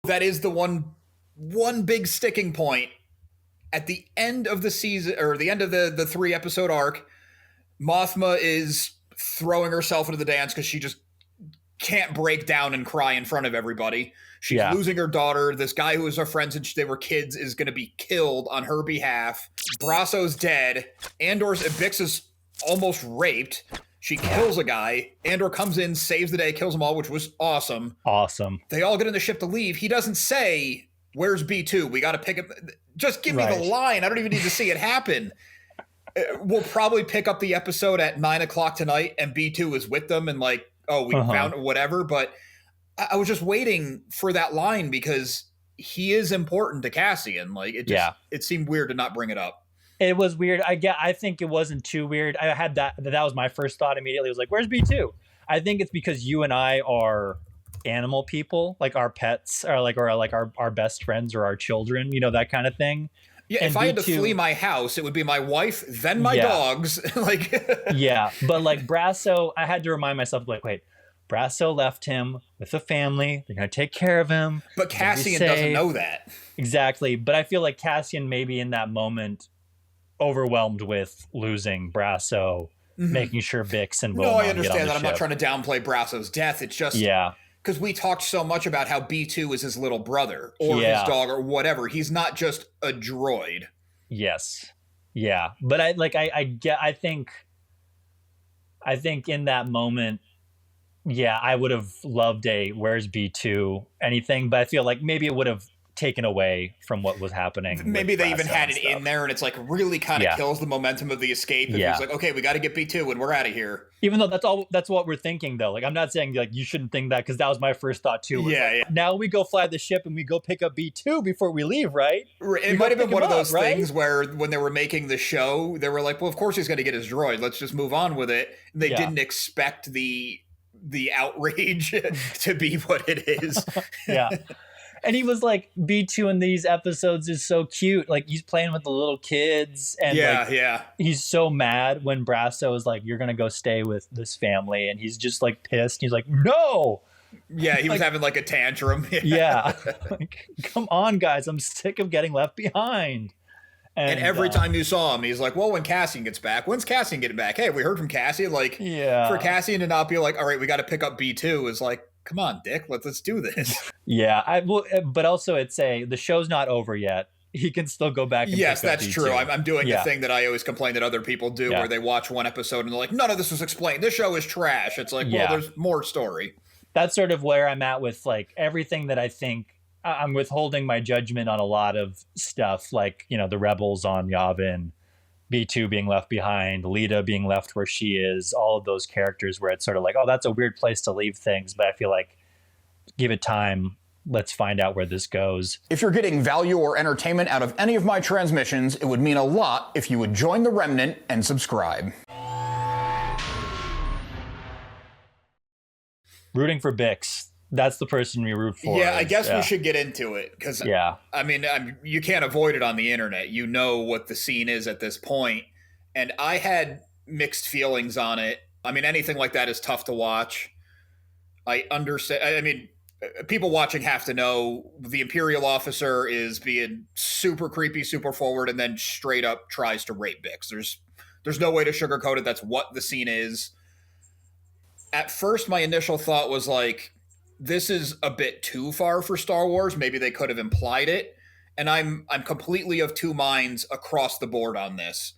That is the one big sticking point. At the end of the season, or the end of the 3-episode arc, Mothma is throwing herself into the dance because she just can't break down and cry in front of everybody. She's losing her daughter. This guy who was her friend since they were kids is going to be killed on her behalf. Brasso's dead. Bix is almost raped. She kills a guy. Andor comes in, saves the day, kills them all, which was awesome. Awesome. They all get in the ship to leave. He doesn't say, "Where's B2? We got to pick up." Just give me the line. I don't even need to see it happen. We'll probably pick up the episode at 9:00 tonight, and B2 is with them, and like, oh, we found whatever. But I was just waiting for that line because he is important to Cassian. Like, it seemed weird to not bring it up. It was weird. I think it wasn't too weird. I had that was my first thought immediately. It was like, where's B2? I think it's because you and I are animal people, like our pets are like, or like our best friends or our children, you know, that kind of thing. Yeah, and if I had to flee my house, it would be my wife, then my dogs. Like, but like Brasso, I had to remind myself, like, wait, Brasso left him with a family. They're gonna take care of him. But Cassian doesn't know that. Exactly. But I feel like Cassian maybe in that moment overwhelmed with losing Brasso, making sure Bix and Wilmot. No, I understand that. I'm not trying to downplay Brasso's death. It's just because we talked so much about how B2 is his little brother or his dog or whatever. He's not just a droid. Yes. Yeah. But I think in that moment, I would have loved a "where's B2" anything, but I feel like maybe it would have taken away from what was happening. Maybe they even had it in there and it's like really kind of kills the momentum of the escape. And it's like, okay, we got to get B2 and we're out of here. Even though that's what we're thinking though. Like, I'm not saying like you shouldn't think that, because that was my first thought too. Now we go fly the ship and we go pick up B2 before we leave, right? It might have been one of those things where when they were making the show, they were like, well, of course he's going to get his droid. Let's just move on with it. And they didn't expect the outrage to be what it is. And he was like, B2 in these episodes is so cute. Like, he's playing with the little kids. And he's so mad when Brasso is like, you're going to go stay with this family. And he's just like pissed. He's like, no. Yeah, he was having like a tantrum. Like, come on, guys. I'm sick of getting left behind. And every time you saw him, he's like, well, when Cassian gets back, when's Cassian getting back? Hey, we heard from Cassian. Like, for Cassian to not be like, all right, we got to pick up B2 is like, come on, Dick, let's do this. But also the show's not over yet. He can still go back and yes, pick up that's B2. true. I'm doing the thing that I always complain that other people do, where they watch one episode and they're like, none of this was explained. This show is trash. It's like, well, there's more story. That's sort of where I'm at with like everything that I think. I'm withholding my judgment on a lot of stuff, like, you know, the rebels on Yavin, B2 being left behind, Lita being left where she is, all of those characters where it's sort of like, oh, that's a weird place to leave things. But I feel like, give it time. Let's find out where this goes. If you're getting value or entertainment out of any of my transmissions, it would mean a lot if you would join the Remnant and subscribe. Rooting for Bix. That's the person we root for. Yeah, I guess we should get into it because, I mean, you can't avoid it on the internet. You know what the scene is at this point. And I had mixed feelings on it. I mean, anything like that is tough to watch. I understand. I mean, people watching have to know the Imperial officer is being super creepy, super forward, and then straight up tries to rape Bix. There's no way to sugarcoat it. That's what the scene is. At first, my initial thought was like, this is a bit too far for Star Wars. Maybe they could have implied it. And I'm completely of two minds across the board on this.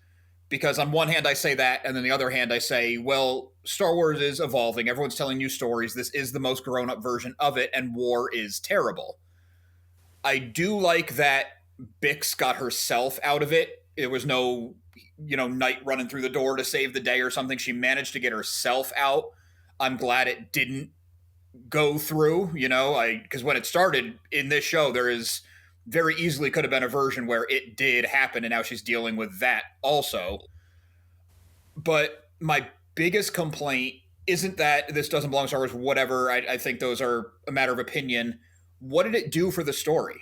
Because on one hand, I say that, and then the other hand, I say, well, Star Wars is evolving. Everyone's telling new stories. This is the most grown-up version of it, and war is terrible. I do like that Bix got herself out of it. There was no, knight running through the door to save the day or something. She managed to get herself out. I'm glad it didn't go through, because when it started in this show, there is very easily could have been a version where it did happen, and now she's dealing with that also. But my biggest complaint isn't that this doesn't belong to Star Wars, whatever. I think those are a matter of opinion. What did it do for the story?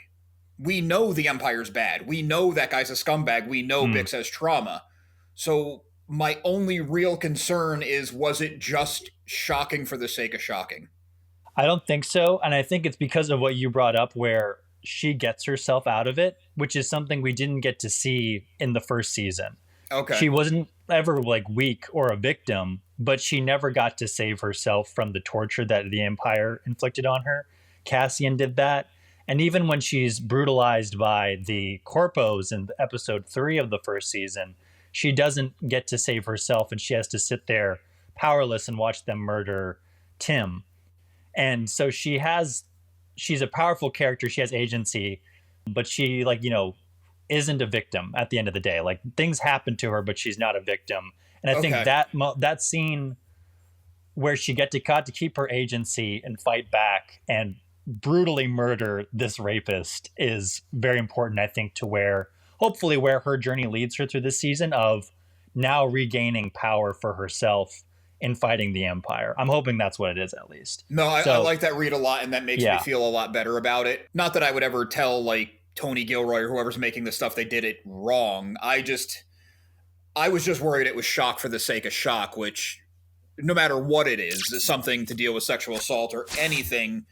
We know the Empire's bad. We know that guy's a scumbag. We know Bix has trauma. So my only real concern is, was it just shocking for the sake of shocking? I don't think so. And I think it's because of what you brought up, where she gets herself out of it, which is something we didn't get to see in the first season. Okay. She wasn't ever like weak or a victim, but she never got to save herself from the torture that the Empire inflicted on her. Cassian did that. And even when she's brutalized by the Corpos in episode 3 of the first season, she doesn't get to save herself, and she has to sit there powerless and watch them murder Tim. And so she's a powerful character. She has agency, but she, like, isn't a victim at the end of the day. Like, things happen to her, but she's not a victim. And I think that scene where she got to keep her agency and fight back and brutally murder this rapist is very important, I think, to hopefully where her journey leads her through this season of now regaining power for herself in fighting the Empire. I'm hoping that's what it is, at least. No, I like that read a lot, and that makes me feel a lot better about it. Not that I would ever tell, like, Tony Gilroy or whoever's making this stuff they did it wrong. I was just worried it was shock for the sake of shock, which, no matter what it is something to deal with sexual assault or anything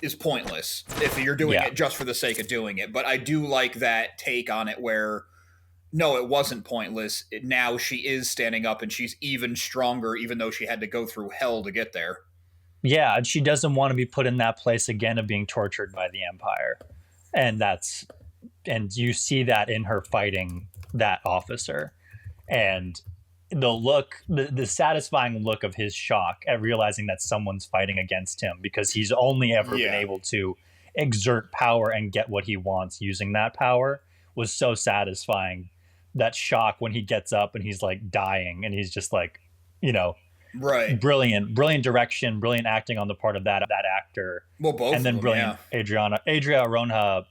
is pointless if you're doing it just for the sake of doing it. But I do like that take on it where, no, it wasn't pointless. Now she is standing up, and she's even stronger, even though she had to go through hell to get there. Yeah, and she doesn't want to be put in that place again of being tortured by the Empire. And you see that in her fighting that officer. And the satisfying look of his shock at realizing that someone's fighting against him, because he's only ever been able to exert power and get what he wants using that power, was so satisfying. That shock when he gets up and he's like dying, and he's just like, right. Brilliant direction, brilliant acting on the part of that actor. Well, both and then of them, brilliant Adria Arjona,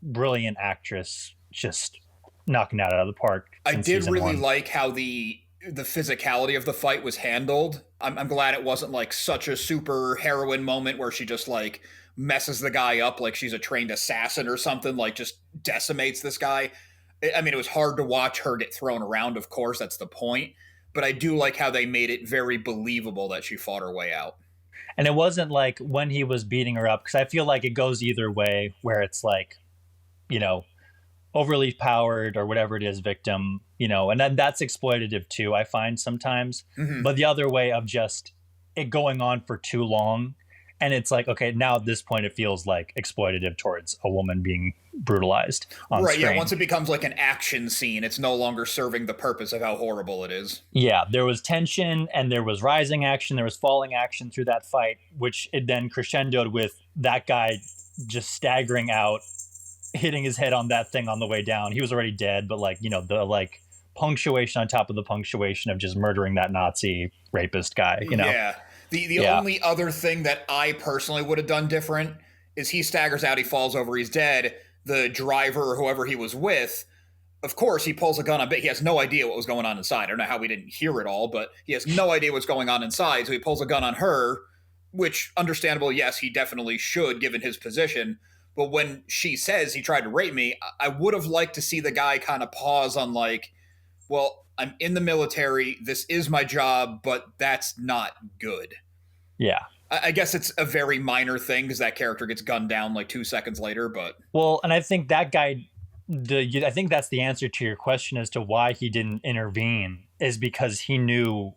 brilliant actress, just knocking it out of the park. I did really like how the physicality of the fight was handled. I'm glad it wasn't like such a super heroine moment where she just like messes the guy up like she's a trained assassin or something, like just decimates this guy. I mean, it was hard to watch her get thrown around, of course, that's the point. But I do like how they made it very believable that she fought her way out. And it wasn't like when he was beating her up, because I feel like it goes either way, where it's like, overly powered or whatever it is, victim, and then that's exploitative too, I find sometimes. Mm-hmm. But the other way of just it going on for too long, and it's like, okay, now at this point it feels like exploitative towards a woman being brutalized on screen. Yeah, once it becomes like an action scene, it's no longer serving the purpose of how horrible it is. Yeah, there was tension, and there was rising action, there was falling action through that fight, which it then crescendoed with that guy just staggering out, hitting his head on that thing on the way down. He was already dead, but the punctuation on top of the punctuation of just murdering that Nazi rapist guy, Yeah. The only other thing that I personally would have done different is he staggers out, he falls over, he's dead. The driver or whoever he was with, of course, he pulls a gun on, but he has no idea what was going on inside. I don't know how we didn't hear it all, but he has no idea what's going on inside. So he pulls a gun on her, which, understandable, yes, he definitely should, given his position. But when she says he tried to rape me, I would have liked to see the guy kind of pause on like, well, I'm in the military. This is my job, but that's not good. Yeah. I guess it's a very minor thing because that character gets gunned down like 2 seconds later, but. Well, and I think that guy, I think that's the answer to your question as to why he didn't intervene, is because he knew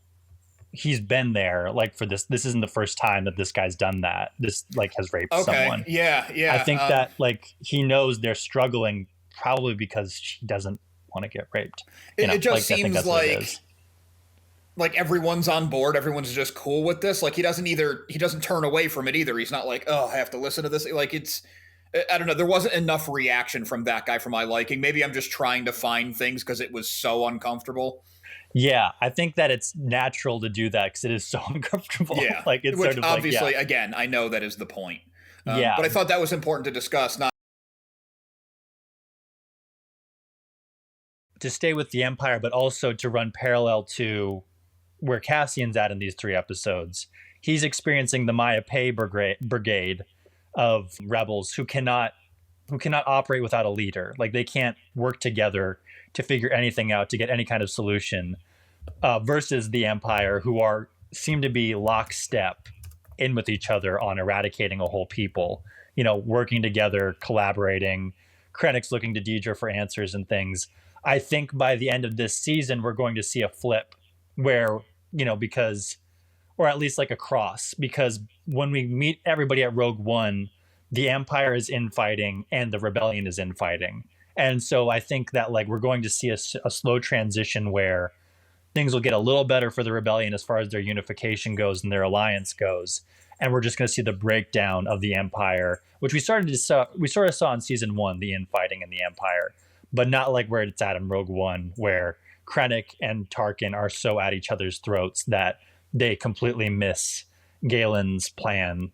he's been there, like, for this. This isn't the first time that this guy's done that. This, like, has raped someone. Yeah. I think that, like, he knows they're struggling probably because she doesn't want to get raped. It just seems like everyone's on board. Everyone's just cool with this. Like, he doesn't turn away from it either. He's not like, oh, I have to listen to this. Like, I don't know. There wasn't enough reaction from that guy for my liking. Maybe I'm just trying to find things because it was so uncomfortable. Yeah, I think that it's natural to do that because it is so uncomfortable. Yeah, like, it's which sort of obviously, like, yeah. Again, I know that is the point. Yeah, but I thought that was important to discuss. Not to stay with the Empire, but also to run parallel to where Cassian's at in these 3 episodes. He's experiencing the Maya Pei Brigade of rebels who cannot operate without a leader. Like, they can't work together to figure anything out, to get any kind of solution, versus the Empire, who seem to be lockstep in with each other on eradicating a whole people, working together, collaborating. Krennic's looking to Deidre for answers and things. I think by the end of this season, we're going to see a flip where, because, or at least like a cross, because when we meet everybody at Rogue One, the Empire is infighting and the Rebellion is infighting. And so I think that like we're going to see a slow transition where things will get a little better for the Rebellion as far as their unification goes and their alliance goes. And we're just going to see the breakdown of the Empire, which we sort of saw in season 1, the infighting in the Empire, but not like where it's at in Rogue One, where Krennic and Tarkin are so at each other's throats that they completely miss Galen's plan,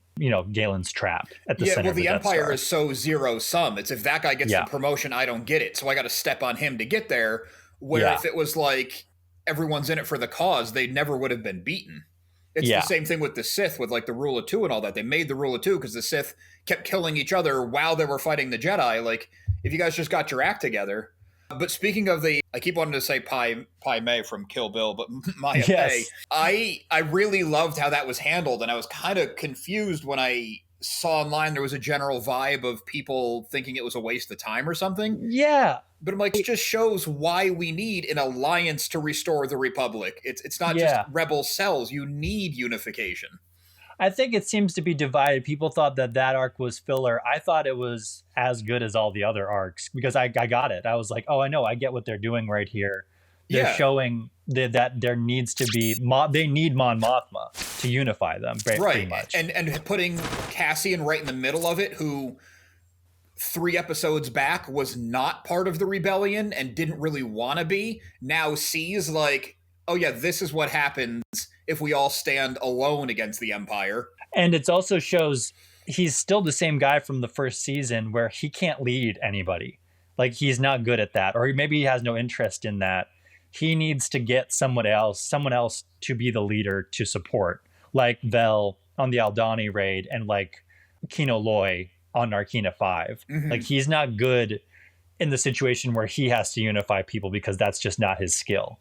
Galen's trap at the center of the Empire is so zero-sum. It's if that guy gets the promotion, I don't get it. So I got to step on him to get there. Where if it was like everyone's in it for the cause, they never would have been beaten. It's the same thing with the Sith, with like the Rule of Two and all that. They made the Rule of Two because the Sith kept killing each other while they were fighting the Jedi. Like, if you guys just got your act together. But speaking of I keep wanting to say Pai Mei from Kill Bill, but Maya Pei. I really loved how that was handled, and I was kind of confused when I saw online there was a general vibe of people thinking it was a waste of time or something. Yeah. But I'm like, it just shows why we need an alliance to restore the Republic. It's not just rebel cells. You need unification. I think it seems to be divided. People thought that arc was filler. I thought it was as good as all the other arcs because I got it. I was like, oh, I know. I get what they're doing right here. They're showing that there needs to be they need Mon Mothma to unify them, pretty much. And putting Cassian right in the middle of it, who 3 episodes back was not part of the rebellion and didn't really want to be, now sees like, oh yeah, this is what happens if we all stand alone against the Empire. And it also shows he's still the same guy from the first season where he can't lead anybody. Like, he's not good at that, or maybe he has no interest in that. He needs to get someone else to be the leader to support, like Vel on the Aldhani raid and like Kino Loy on Narkina 5. Mm-hmm. Like, he's not good in the situation where he has to unify people because that's just not his skill.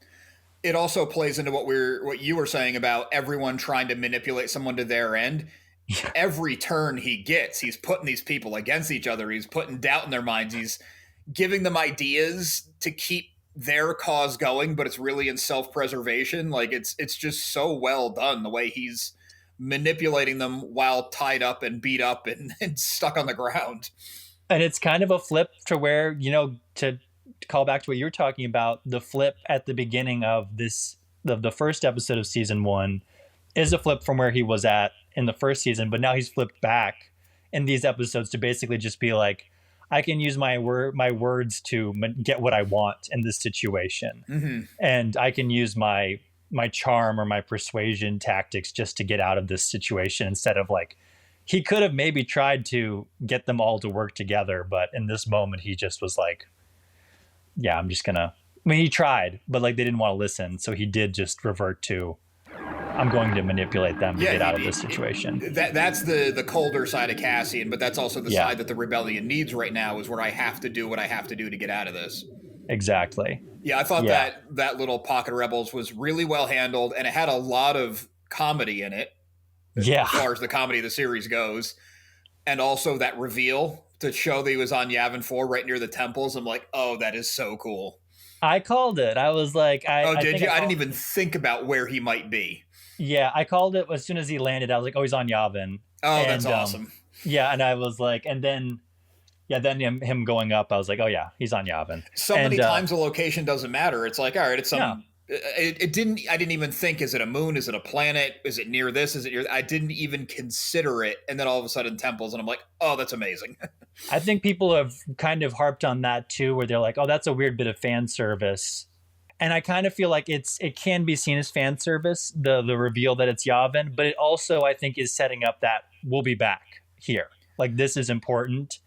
It also plays into what you were saying about everyone trying to manipulate someone to their end. Every turn he gets, he's putting these people against each other. He's putting doubt in their minds. He's giving them ideas to keep their cause going, but it's really in self-preservation. Like, it's just so well done the way he's manipulating them while tied up and beat up and stuck on the ground. And it's kind of a flip to where, to call back to what you were talking about, the flip at the beginning of the first episode of season 1 is a flip from where he was at in the first season, but now he's flipped back in these episodes to basically just be like, I can use my words to get what I want in this situation. Mm-hmm. And I can use my charm or my persuasion tactics just to get out of this situation, instead of like, he could have maybe tried to get them all to work together, but in this moment he just was like, yeah, I'm just gonna, he tried, but like they didn't want to listen. So he did just revert to, I'm going to manipulate them to get out of this situation. That's the colder side of Cassian, but that's also the side that the rebellion needs right now, is where I have to do what I have to do to get out of this. Exactly. Yeah, I thought that little pocket of rebels was really well handled, and it had a lot of comedy in it. Yeah. As far as the comedy of the series goes. And also that reveal to show that he was on Yavin 4 right near the temples. I'm like, oh, that is so cool. I called it. I was like, did you? I didn't even think about where he might be. Yeah, I called it as soon as he landed. I was like, oh, he's on Yavin. Oh, that's awesome. Yeah, and I was like, and then him going up, I was like, oh yeah, he's on Yavin. So many times the location doesn't matter. It's like, all right, it's some... Yeah. I didn't even think, is it a moon? Is it a planet? Is it near this? Is it near... I didn't even consider it. And then all of a sudden temples, and I'm like, oh, that's amazing. I think people have kind of harped on that too, where they're like, oh, that's a weird bit of fan service. And I kind of feel like it can be seen as fan service, the reveal that it's Yavin, but it also, I think, is setting up that we'll be back here. Like, this is important.